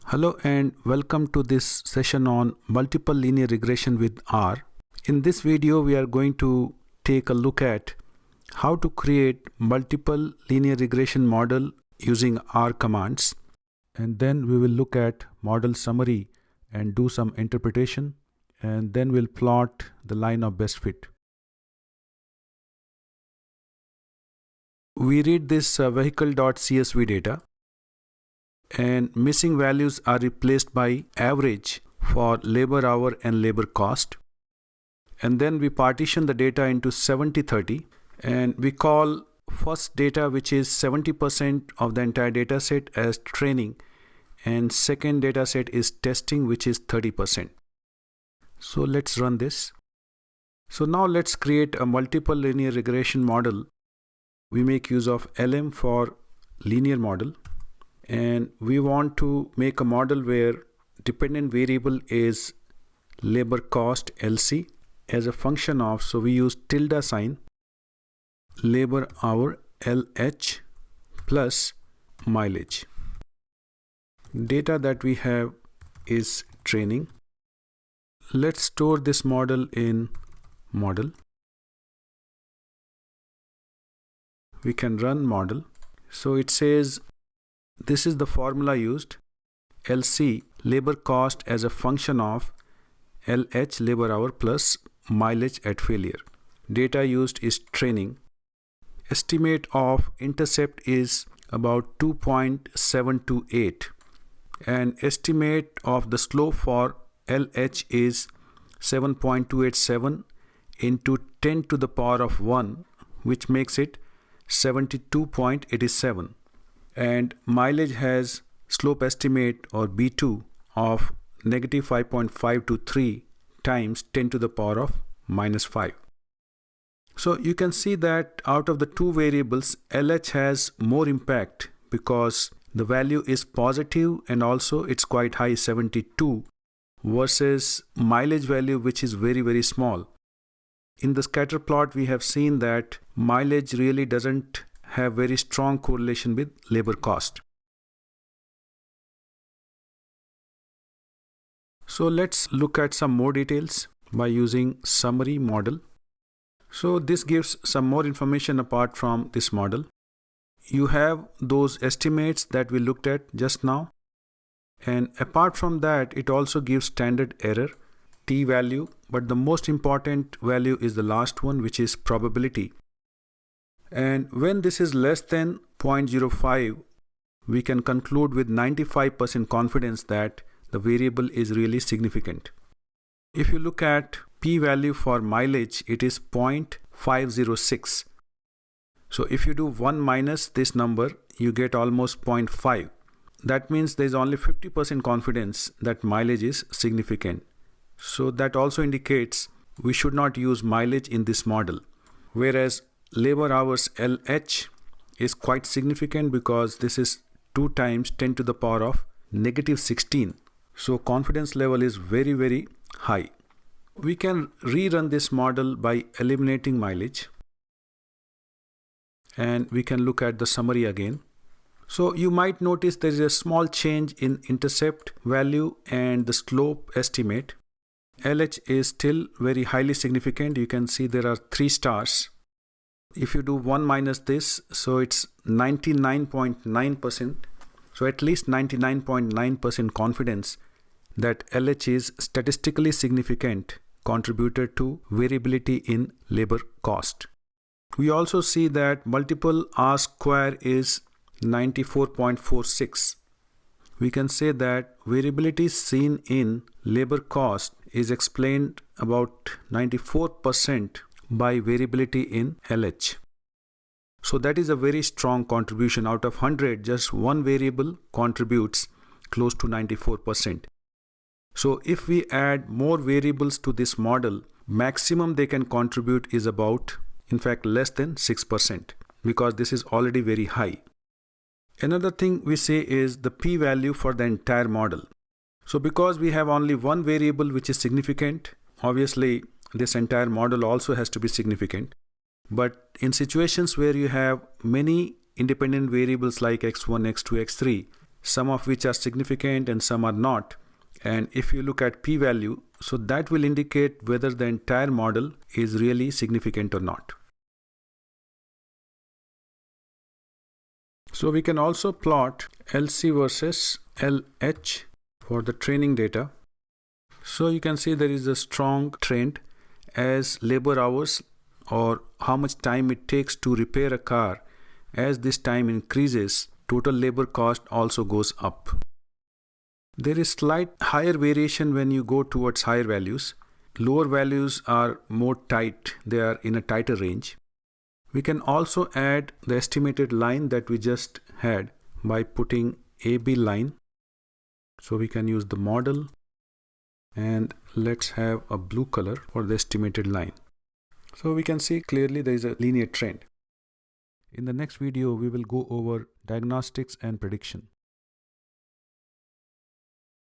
Hello and welcome to this session on multiple linear regression with R. In this video, we are going to take a look at how to create multiple linear regression model using R commands. And then we will look at model summary and do some interpretation. And then we'll plot the line of best fit. We read this vehicle.csv data. And missing values are replaced by average for labor hour and labor cost. And then we partition the data into 70-30 and we call first data, which is 70% of the entire data set, as training, and second data set is testing, which is 30%. So let's run this. So now let's create a multiple linear regression model. We make use of LM for linear model. And we want to make a model where dependent variable is labor cost LC as a function of, so we use tilde sign, labor hour LH plus mileage. Data that we have is training. Let's store this model in model. We can run model. So it says, this is the formula used, LC, labor cost as a function of LH, labor hour, plus mileage at failure. Data used is training. Estimate of intercept is about 2.728. And estimate of the slope for LH is 7.287 into 10 to the power of 1, which makes it 72.87. And mileage has slope estimate, or B2, of negative 5.523 times 10 to the power of minus 5. So you can see that out of the two variables, LH has more impact because the value is positive and also it's quite high, 72, versus mileage value, which is very, very small. In the scatter plot, we have seen that mileage really doesn't have very strong correlation with labor cost. So let's look at some more details by using summary model. So this gives some more information apart from this model. You have those estimates that we looked at just now. And apart from that, it also gives standard error, t value, but the most important value is the last one, which is probability. And when this is less than 0.05, we can conclude with 95% confidence that the variable is really significant. If you look at p-value for mileage, it is 0.506. So if you do 1 minus this number, you get almost 0.5. That means there is only 50% confidence that mileage is significant. So that also indicates we should not use mileage in this model. Whereas labor hours LH is quite significant because this is 2 times 10 to the power of negative 16. So confidence level is very, very high. We can rerun this model by eliminating mileage. And we can look at the summary again. So you might notice there is a small change in intercept value and the slope estimate. LH is still very highly significant. You can see there are 3 stars. If you do 1 minus this, so it's 99.9%. So at least 99.9% confidence that LH is statistically significant contributor to variability in labor cost. We also see that multiple R square is 94.46. We can say that variability seen in labor cost is explained about 94% by variability in LH. So that is a very strong contribution. Out of 100, just one variable contributes close to 94%. So if we add more variables to this model, maximum they can contribute is about, in fact, less than 6%, because this is already very high. Another thing we say is the p-value for the entire model. So because we have only one variable which is significant, obviously this entire model also has to be significant. But in situations where you have many independent variables like x1, x2, x3, some of which are significant and some are not. And if you look at p-value, so that will indicate whether the entire model is really significant or not. So we can also plot LC versus LH for the training data. So you can see there is a strong trend as labor hours, or how much time it takes to repair a car. As this time increases, total labor cost also goes up. There is slight higher variation when you go towards higher values. Lower values are more tight, they are in a tighter range. We can also add the estimated line that we just had by putting AB line. So we can use the model, and let's have a blue color for the estimated line. So we can see clearly there is a linear trend. In the next video, we will go over diagnostics and prediction.